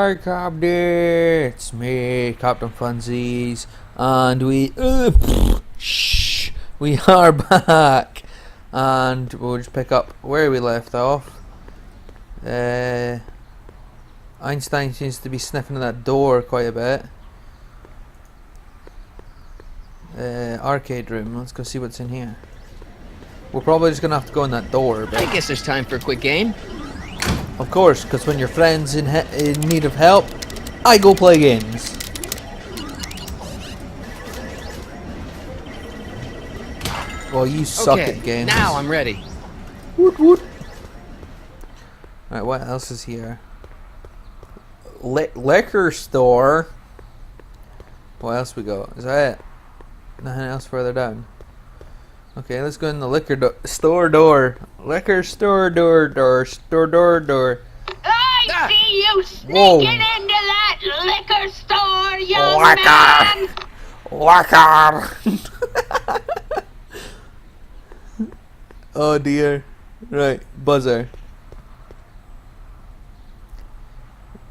Hi, Captain. It's me, Captain Funsies, and we we are back, and we'll just pick up where we left off. Einstein seems to be sniffing at that door quite a bit. Arcade room. Let's go see what's in here. We're probably just gonna have to go in that door. But I guess there's time for a quick game. of course, because when your friend's in need of help, I go play games. Well, you suck Okay, at games. now I'm ready. Woot woot. Right, what else is here? Liquor store. What else we got? Is that it? Nothing else further down. Okay, let's go in the store door. Liquor store door. I see you sneaking into that liquor store, young man! Liquor! Oh dear. Right, buzzer.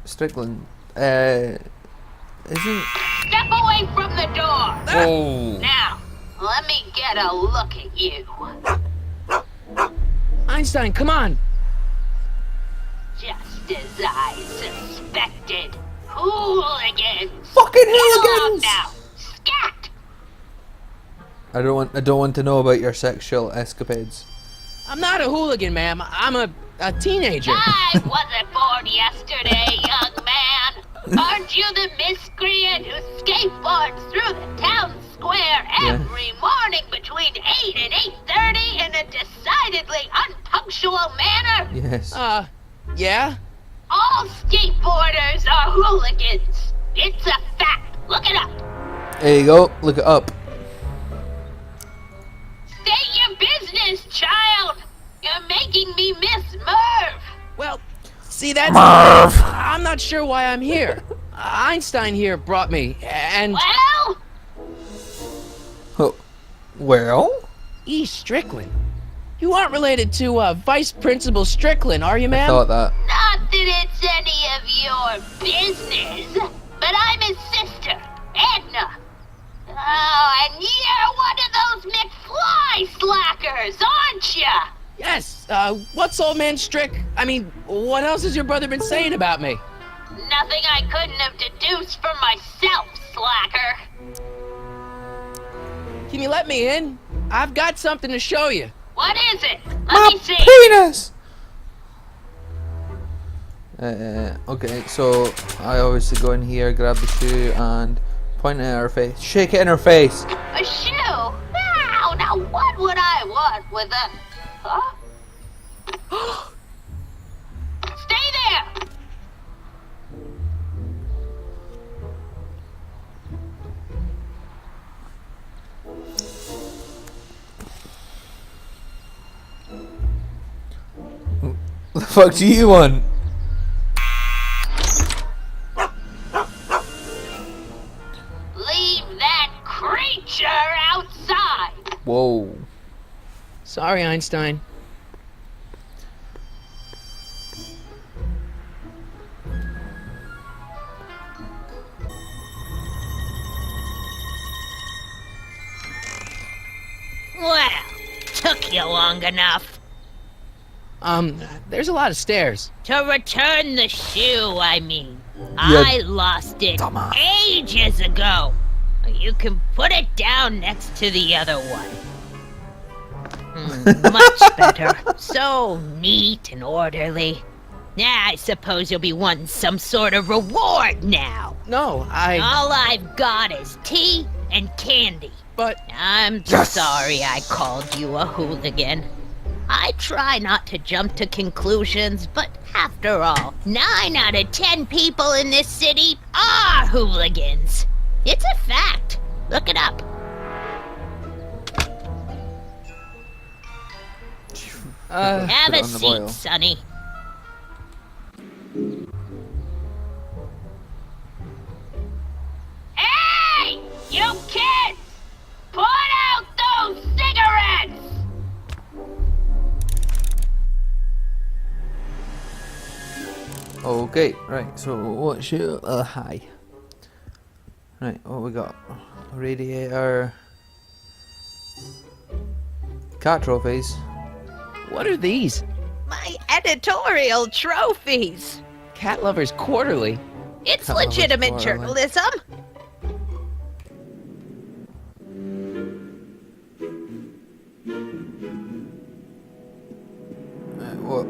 Strickland. Isn't... Step away from the door! Oh. Now, let me get a look at you. Einstein, come on. Just as I suspected. Hooligans! Fucking Get along hooligans! now! Scat! I don't want to know about your sexual escapades. I'm not a hooligan, ma'am. I'm a teenager. I wasn't born yesterday, young man. Aren't you the miscreant who skateboards through the town square every morning between 8 and 8:30 in a decidedly unpunctual manner? Yes. Yeah? All skateboarders are hooligans. It's a fact. Look it up. There you go. Look it up. State your business, child. You're making me miss Merv. Well, see, that's... Merv! I'm not sure why I'm here. Einstein here brought me, and... Well, Oh, well? E. Strickland. You aren't related to, Vice Principal Strickland, are you, I ma'am? thought that. not that it's any of your business, but I'm his sister, Edna. Oh, and you're one of those McFly slackers, aren't ya? Yes, what's old man Strick? I mean, what else has your brother been saying about me? Nothing I couldn't have deduced from myself, slacker. Can you let me in? I've got something to show you. What is it? Let me see. Penis! Okay, so I obviously go in here, grab the shoe, and point it at her face. Shake it in her face! A shoe? Now, what would I want with a... Huh? Stay there! What the fuck do you want? Leave that creature outside! Whoa. Sorry, Einstein. Well, took you long enough. There's a lot of stairs. To return the shoe, I mean. I lost it dumbass. ages ago. You can put it down next to the other one. Much better. So neat and orderly. I suppose you'll be wanting some sort of reward now. No, All I've got is tea and candy. But... I'm sorry I called you a hooligan. I try not to jump to conclusions, but after all, 9 out of 10 people in this city are hooligans. It's a fact. Look it up. Have Put it a on the seat, boil. Sonny. Hey! You kids! Put out those cigarettes! Okay, right, so what should... hi. Right, what we got? Radiator... Cat trophies. What are these? My editorial trophies. Cat Lovers Quarterly. It's Cat Lovers legitimate Quarterly. journalism. What?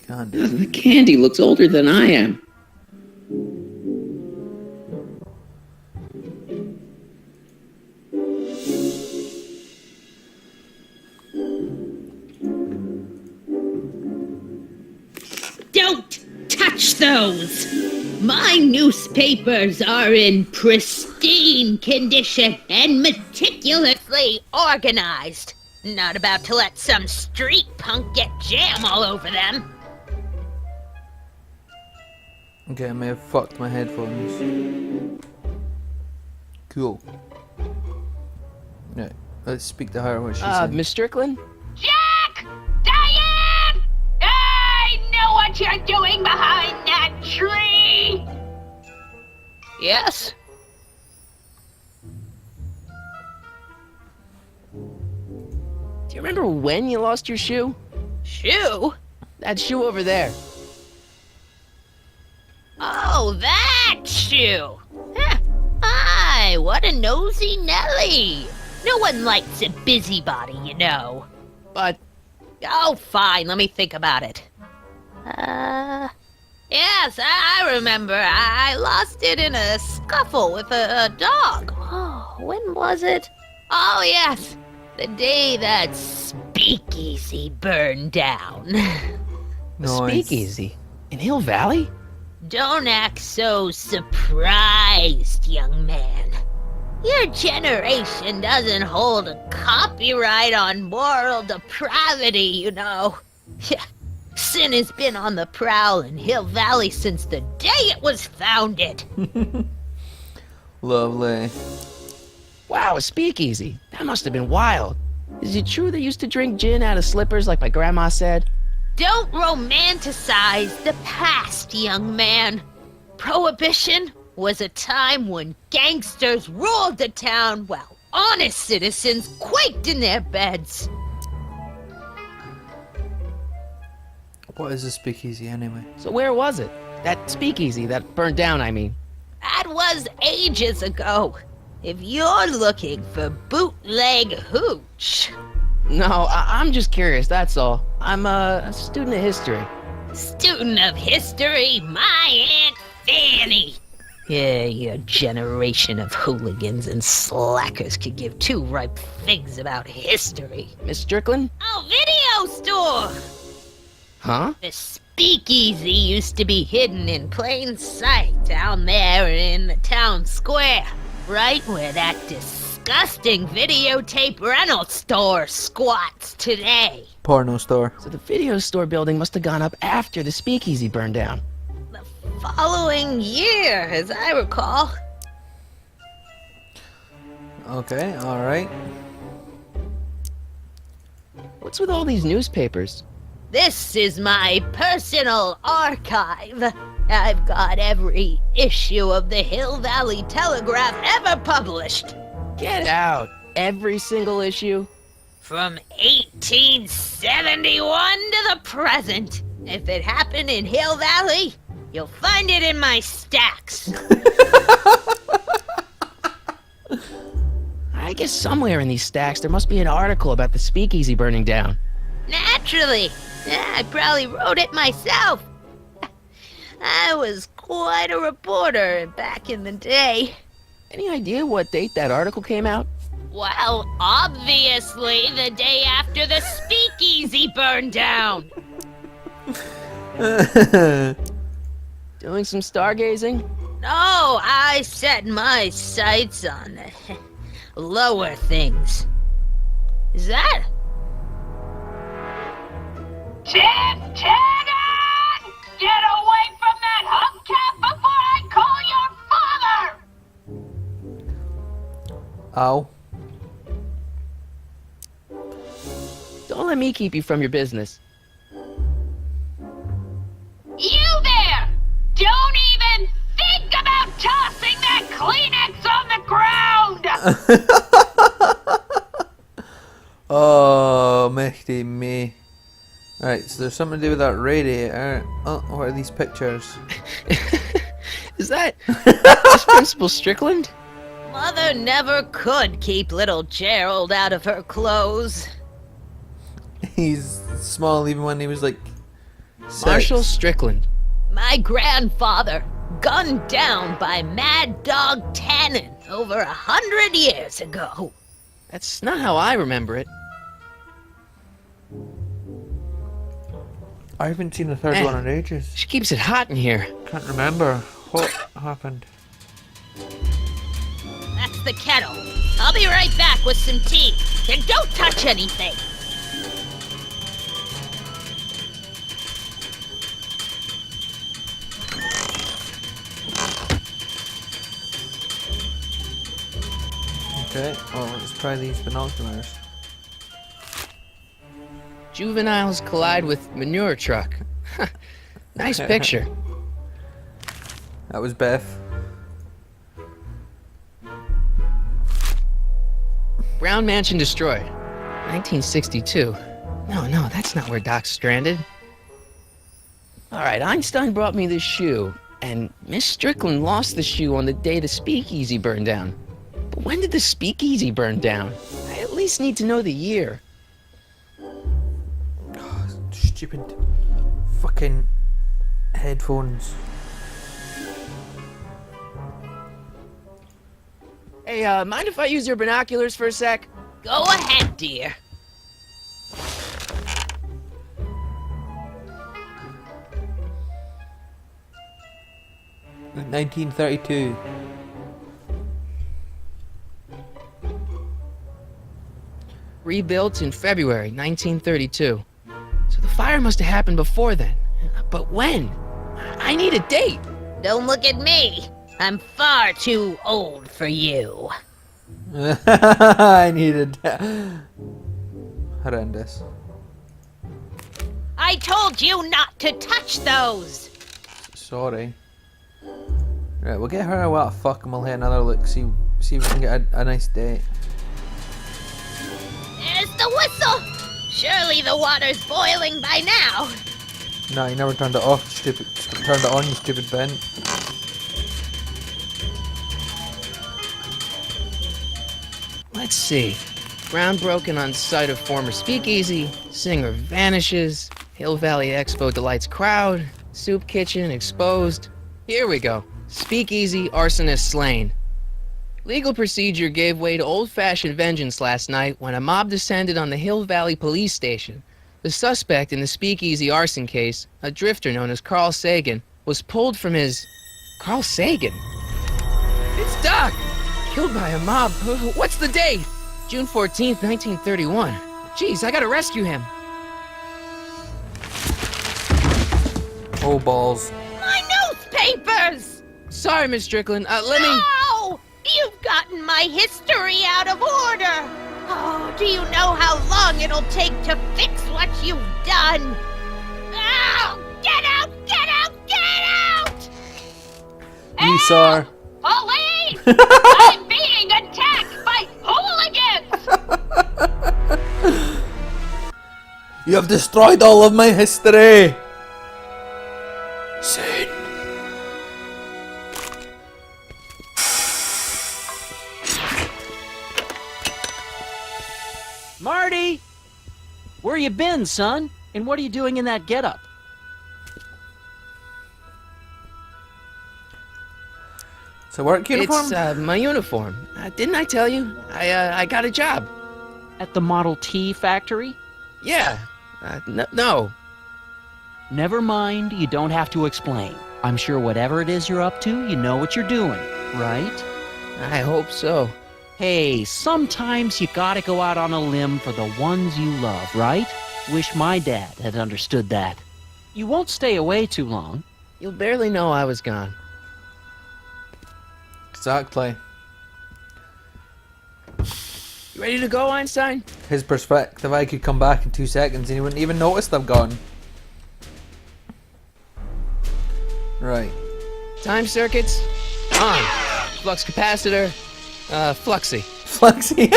Can't do it. The candy looks older than I am. Don't touch those! My newspapers are in pristine condition and meticulously organized. Not about to let some street punk get jam all over them. Okay, I may have fucked my headphones. Cool. Right, let's speak to her what she said. Miss Strickland? Jack! Diane! I know what you're doing behind that tree! Yes? Do you remember when you lost your shoe? Shoe? That shoe over there. Oh, that shoe. Huh. Hi, what a nosy Nelly. No one likes a busybody, you know. But Oh, fine, let me think about it. Yes, I remember. I lost it in a scuffle with a dog. Oh, when was it? Oh, yes, the day that speakeasy burned down. the Nice. Speakeasy in Hill Valley? Don't act so surprised, young man. Your generation doesn't hold a copyright on moral depravity, you know. Yeah, sin has been on the prowl in Hill Valley since the day it was founded. Lovely. Wow, a speakeasy. That must have been wild. Is it true they used to drink gin out of slippers like my grandma said? Don't romanticize the past, young man. Prohibition was a time when gangsters ruled the town while honest citizens quaked in their beds. What is a speakeasy anyway? So where was it? That speakeasy that burned down, I mean. That was ages ago. If you're looking for bootleg hooch. No, I'm just curious, that's all. I'm a student of history. Student of history, my Aunt Fanny. Yeah, your generation of hooligans and slackers could give two ripe figs about history. Miss Strickland? Oh, video store! Huh? The speakeasy used to be hidden in plain sight down there in the town square, right where that disgusting videotape rental store squats today. Porno store. So the video store building must have gone up after the speakeasy burned down. The following year, as I recall. Okay, alright. What's with all these newspapers? This is my personal archive. I've got every issue of the Hill Valley Telegraph ever published. Get out! Every single issue? From 1871 to the present. If it happened in Hill Valley, you'll find it in my stacks. I guess somewhere in these stacks there must be an article about the speakeasy burning down. Naturally. Yeah, I probably wrote it myself. I was quite a reporter back in the day. Any idea what date that article came out? Well, obviously the day after the speakeasy burned down. Doing some stargazing? No, I set my sights on lower things. Is that? Tim Taggart! Get away from that hubcap before I call your father! Ow. Don't let me keep you from your business. You there! Don't even think about tossing that Kleenex on the ground! Oh, Mehdi me. Alright, so there's something to do with that radiator. Oh, what are these pictures? Is that Miss Principal Strickland? Mother never could keep little Gerald out of her clothes. He's small even when he was like 6. Marshall Strickland. My grandfather, gunned down by Mad Dog Tannen over 100 years ago. That's not how I remember it. I haven't seen the third Man. one in ages. She keeps it hot in here. Can't remember what happened. That's the kettle. I'll be right back with some tea. And don't touch anything. Okay, well, let's try these binoculars. Juveniles collide with manure truck. Nice picture. That was Beth. Brown Mansion destroyed. 1962. No, that's not where Doc's stranded. Alright, Einstein brought me this shoe, and Miss Strickland lost the shoe on the day the speakeasy burned down. But when did the speakeasy burn down? I at least need to know the year. Stupid fucking headphones. Hey, mind if I use your binoculars for a sec? Go ahead, dear. In 1932. Rebuilt in February 1932. So the fire must have happened before then. But when? I need a date. Don't look at me. I'm far too old for you. I needed horrendous. I told you not to touch those. Sorry. Right, we'll get her a what fuck and we'll hit another look. See if we can get a nice date. There's the whistle. Surely the water's boiling by now. No, you never turned it off, stupid. Turned it on, you stupid Ben. Let's see. Ground broken on site of former speakeasy. Singer vanishes. Hill Valley Expo delights crowd. Soup kitchen exposed. Here we go. Speakeasy arsonist slain. Legal procedure gave way to old-fashioned vengeance last night when a mob descended on the Hill Valley police station. The suspect in the speakeasy arson case, a drifter known as Carl Sagan, was pulled from his... Carl Sagan? It's Doc! Killed by a mob. What's the date? June 14th, 1931. Jeez, I gotta rescue him. Oh, balls. My newspapers! Sorry, Miss Strickland. Let me... No! You've gotten my history out of order! Oh, do you know how long it'll take to fix what you've done? Oh, get out! Get out! Get out! You, sir. Police! I'm being attacked by hooligans! You have destroyed all of my history! Soon. Marty! Where you been, son? And what are you doing in that getup? It's a work uniform? It's my uniform. Didn't I tell you? I got a job. At the Model T factory? Yeah. No. Never mind, you don't have to explain. I'm sure whatever it is you're up to, you know what you're doing, right? I hope so. Hey, sometimes you gotta go out on a limb for the ones you love, right? Wish my dad had understood that. You won't stay away too long. You'll barely know I was gone. Exactly. Ready to go, Einstein? His perspective, I could come back in 2 seconds and he wouldn't even notice them gone. Right. Time circuits on. Flux capacitor, fluxy. Fluxy.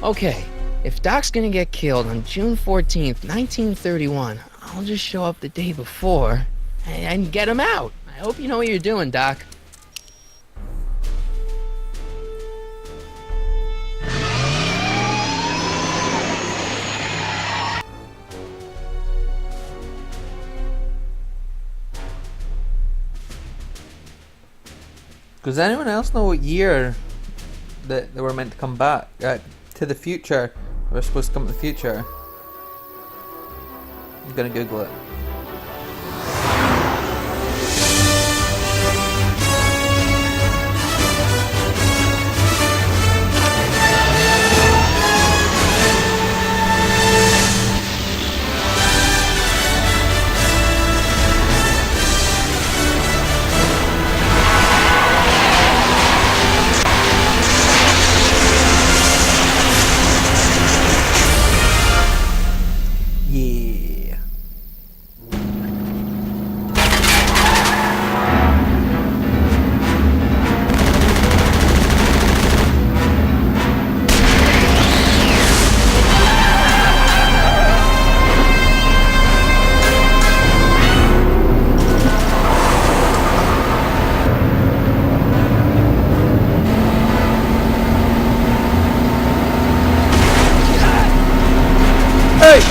Okay, if Doc's gonna get killed on June 14th, 1931, I'll just show up the day before and get him out. I hope you know what you're doing, Doc. Does anyone else know what year that they were meant to come back to the future? They were supposed to come to the future. I'm gonna Google it. Yeah. Hey!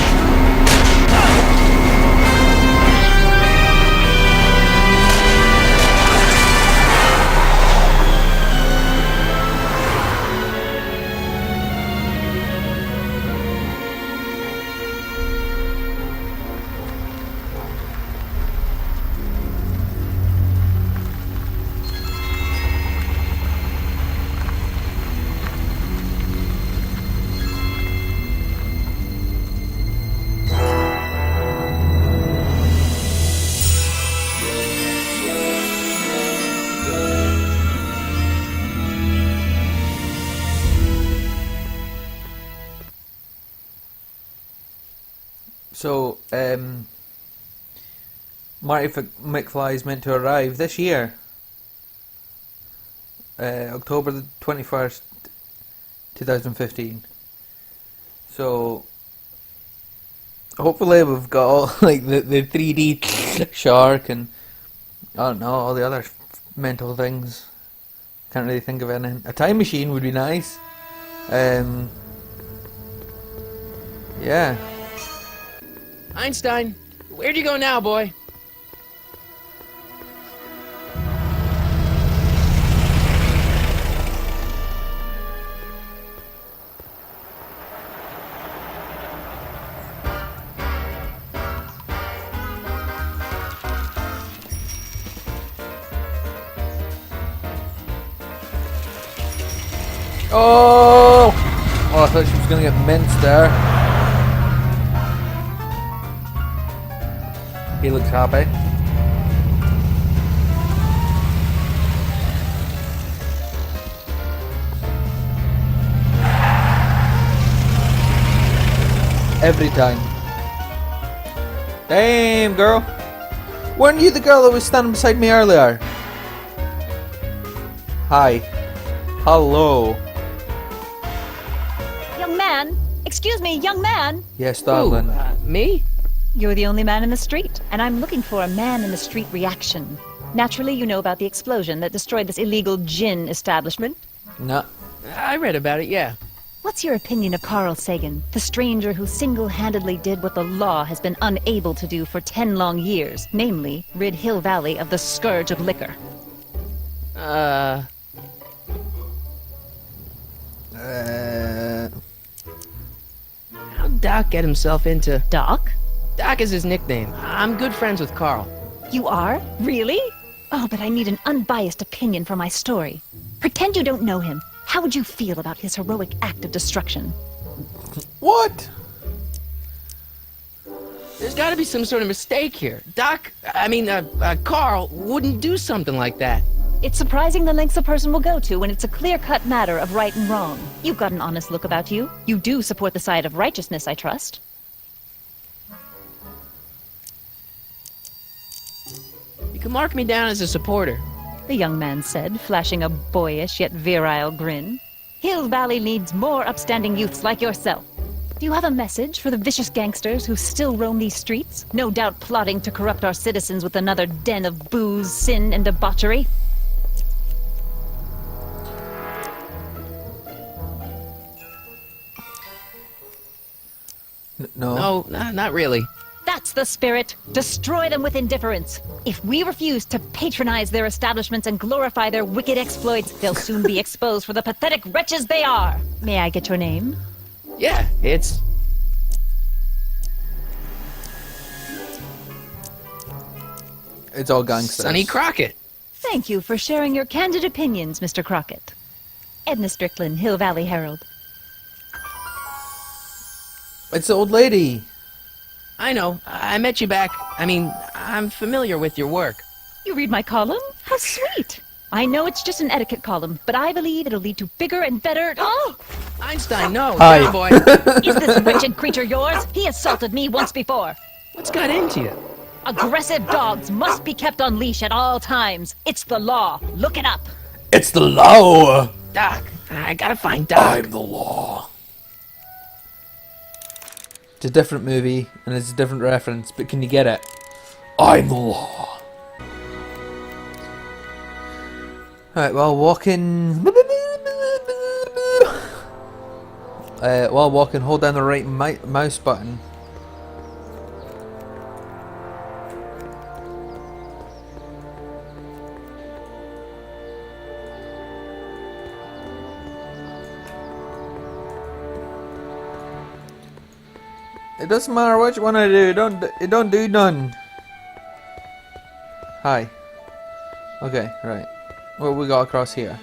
So, Marty McFly is meant to arrive this year, October the 21st, 2015. So, hopefully we've got all, like, the 3D shark and, I don't know, all the other mental things. Can't really think of anything. A time machine would be nice. Yeah. Einstein, where'd you go now, boy? Oh! Oh, I thought she was gonna get minced there. He looks happy. Every time. Damn, girl. Weren't you the girl that was standing beside me earlier? Hi. Hello. Young man? Excuse me, young man? Yes, darling. Me? You're the only man in the street, and I'm looking for a man in the street reaction. Naturally, you know about the explosion that destroyed this illegal gin establishment. No. I read about it, yeah. What's your opinion of Carl Sagan, the stranger who single-handedly did what the law has been unable to do for 10 long years, namely, rid Hill Valley of the scourge of liquor? How'd Doc get himself into... Doc? Doc is his nickname. I'm good friends with Carl. You are? Really? Oh, but I need an unbiased opinion for my story. Pretend you don't know him. How would you feel about his heroic act of destruction? What? There's gotta be some sort of mistake here. Carl wouldn't do something like that. It's surprising the lengths a person will go to when it's a clear-cut matter of right and wrong. You've got an honest look about you. You do support the side of righteousness, I trust. You can mark me down as a supporter. The young man said, flashing a boyish yet virile grin. Hill Valley needs more upstanding youths like yourself. Do you have a message for the vicious gangsters who still roam these streets, no doubt plotting to corrupt our citizens with another den of booze, sin, and debauchery? No, not really. That's the spirit. Destroy them with indifference. If we refuse to patronize their establishments and glorify their wicked exploits, they'll soon be exposed for the pathetic wretches they are. May I get your name? Yeah, it's... It's all gangsters. Sonny Crockett. Thank you for sharing your candid opinions, Mr. Crockett. Edna Strickland, Hill Valley Herald. It's the old lady. I know. I met you back. I'm familiar with your work. You read my column? How sweet! I know it's just an etiquette column, but I believe it'll lead to bigger and better... Oh! Einstein, no. Hi. Down, boy. Is this wretched creature yours? He assaulted me once before. What's got into you? Aggressive dogs must be kept on leash at all times. It's the law. Look it up. It's the law. Doc. I gotta find Doc. I'm the law. It's a different movie and it's a different reference, but can you get it? I'm the law. Alright, while walking... while walking, hold down the right mouse button. It doesn't matter which one I do, it don't do none. Hi. Okay, right. What we got across here?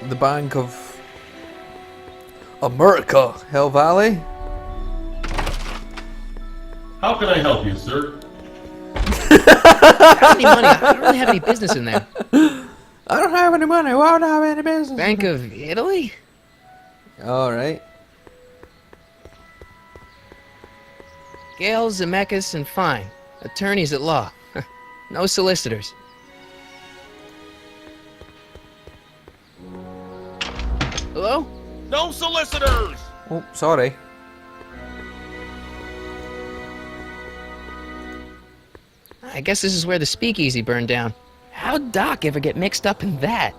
The Bank of America, Hill Valley. How can I help you, sir? I don't have any money. I don't really have any business in there. I don't have any money. Why don't I have any business? Bank of Italy? Alright. Gale, Zemeckis, and Fine. Attorneys at law. No solicitors. Hello? No solicitors! Oh, sorry. I guess this is where the speakeasy burned down. How'd Doc ever get mixed up in that?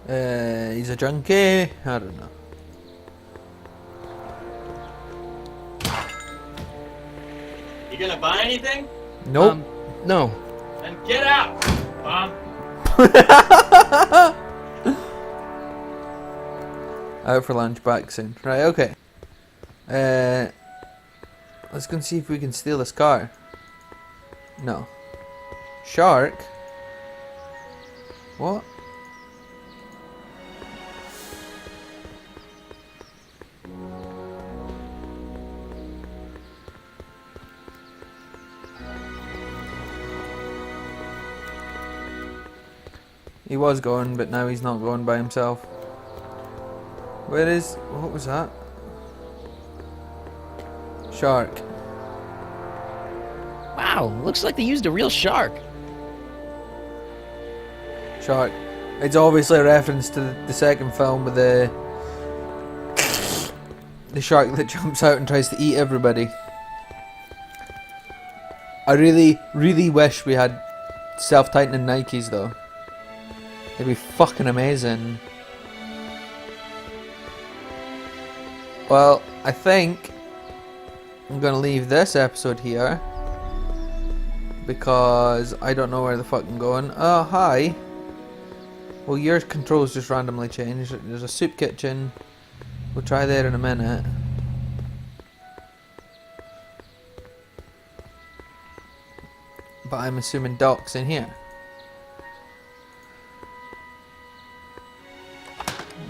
He's a junkie. I don't know. You gonna buy anything? Nope. No. Then get out! Out for lunch, back soon. Right, okay. Let's go and see if we can steal this car. No. Shark? What? He was going, but now he's not going by himself. What was that? Shark. Wow, looks like they used a real shark. Shark. It's obviously a reference to the second film with the shark that jumps out and tries to eat everybody. I really, really wish we had self-tightening Nikes though. It'd be fucking amazing. Well, I think I'm gonna leave this episode here because I don't know where the fuck I'm going. Oh, hi. Well, your controls just randomly changed. There's a soup kitchen. We'll try there in a minute. But I'm assuming Doc's in here.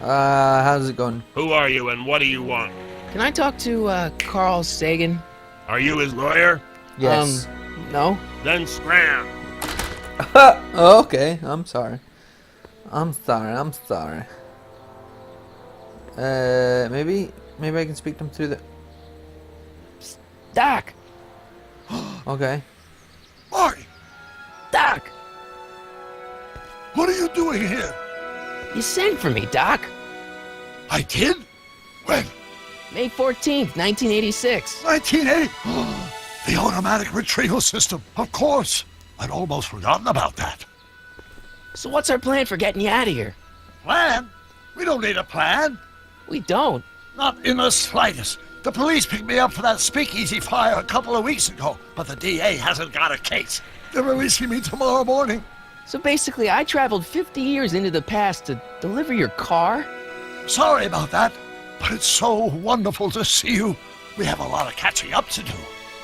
How's it going? Who are you and what do you want? Can I talk to Carl Sagan? Are you his lawyer? Yes. No? Then scram. Oh, okay, I'm sorry. I'm sorry. Maybe I can speak to him through the... Doc! Okay. Marty, Doc! what are you doing here? You sent for me, Doc. I did? When? May 14th, 1986. 1980? The automatic retrieval system, of course. I'd almost forgotten about that. So what's our plan for getting you out of here? Plan? We don't need a plan. We don't. Not in the slightest. The police picked me up for that speakeasy fire a couple of weeks ago, but the DA hasn't got a case. They're releasing me tomorrow morning. So basically, I traveled 50 years into the past to deliver your car? Sorry about that, but it's so wonderful to see you. We have a lot of catching up to do.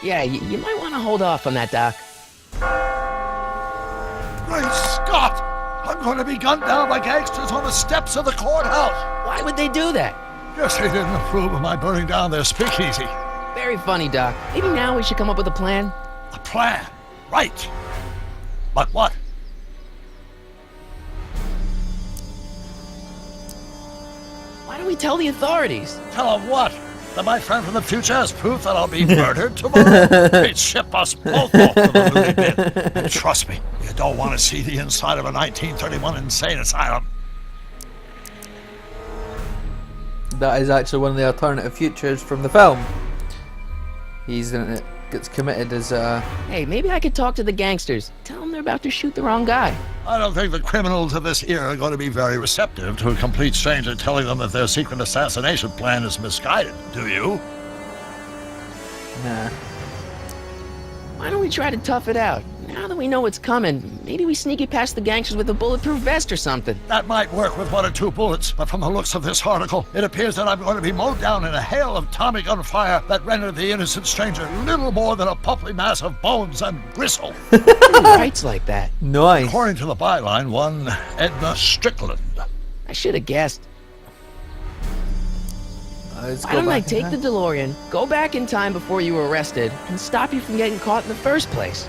Yeah, you might want to hold off on that, Doc. Great Scott! I'm going to be gunned down by gangsters on the steps of the courthouse. Why would they do that? Guess they didn't approve of my burning down their speakeasy. Very funny, Doc. Maybe now we should come up with a plan? A plan, right. But what? Why don't we tell the authorities? Tell them what? That my friend from the future has proof that I'll be murdered tomorrow? They'd ship us both off to the loony bin. And trust me, you don't want to see the inside of a 1931 insane asylum. That is actually one of the alternative futures from the film. Gets committed as Hey, maybe I could talk to the gangsters. Tell them they're about to shoot the wrong guy. I don't think the criminals of this era are going to be very receptive to a complete stranger telling them that their secret assassination plan is misguided, do you? nah. Why don't we try to tough it out? Now that we know what's coming, maybe we sneak it past the gangsters with a bulletproof vest or something. That might work with 1 or 2 bullets, but from the looks of this article, it appears that I'm going to be mowed down in a hail of Tommy gun fire that rendered the innocent stranger little more than a puffy mass of bones and gristle. Who writes like that? Nice. According to the byline, one Edna Strickland. I should have guessed. Let's Why go don't I back in take time. the DeLorean, go back in time before you were arrested, and stop you from getting caught in the first place?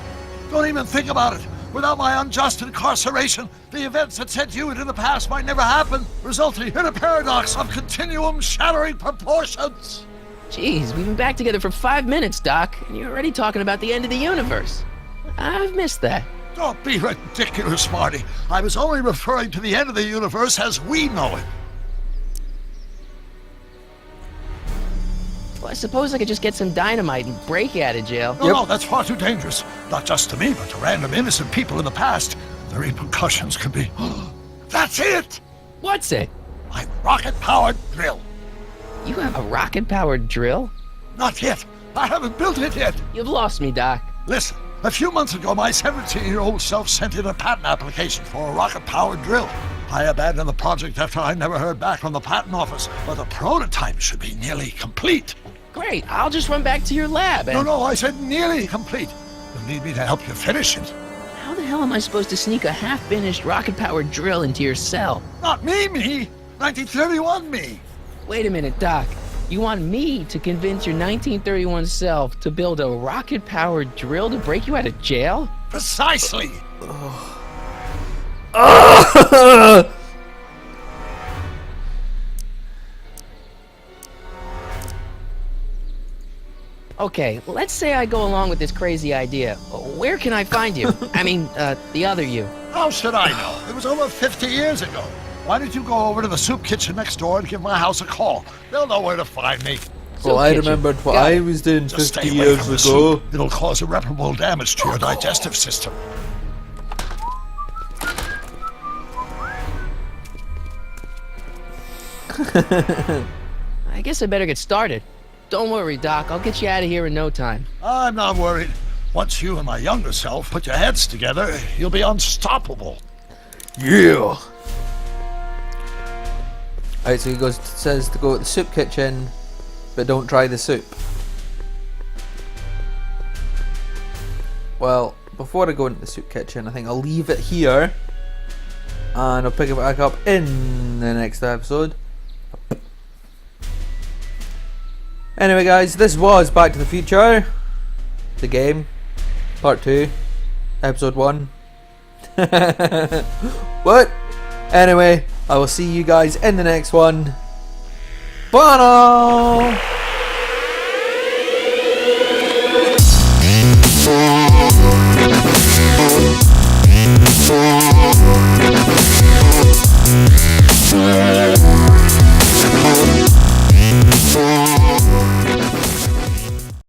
Don't even think about it. Without my unjust incarceration, the events that sent you into the past might never happen, resulting in a paradox of continuum shattering proportions. Jeez, we've been back together for 5 minutes, Doc, and you're already talking about the end of the universe. I've missed that. Don't be ridiculous, Marty. I was only referring to the end of the universe as we know it. Well, I suppose I could just get some dynamite and break you out of jail. No, that's far too dangerous. Not just to me, but to random innocent people in the past. The repercussions could be... That's it! What's it? My rocket-powered drill. You have a rocket-powered drill? Not yet. I haven't built it yet. You've lost me, Doc. Listen, a few months ago, my 17-year-old self sent in a patent application for a rocket-powered drill. I abandoned the project after I never heard back from the patent office, but the prototype should be nearly complete. Great, I'll just run back to your lab and... No, I said nearly complete. You'll need me to help you finish it. How the hell am I supposed to sneak a half-finished rocket-powered drill into your cell? Not me. 1931 me. Wait a minute, Doc. You want me to convince your 1931 self to build a rocket-powered drill to break you out of jail? Precisely. Okay, let's say I go along with this crazy idea. Where can I find you? I mean, the other you. How should I know? It was over 50 years ago. Why don't you go over to the soup kitchen next door and give my house a call? They'll know where to find me. Well, Soup I kitchen. remembered what Got I it. was doing Just 50 stay away years from the ago. soup. It'll cause irreparable damage to your digestive system. I guess I better get started. Don't worry, Doc. I'll get you out of here in no time. I'm not worried. Once you and my younger self put your heads together, you'll be unstoppable. Yeah. Alright, so he says to go to the soup kitchen, but don't try the soup. Well, before I go into the soup kitchen, I think I'll leave it here, and I'll pick it back up in the next episode. Anyway guys, this was Back to the Future, the game. Part 2. Episode 1. What? Anyway, I will see you guys in the next one. Bye now!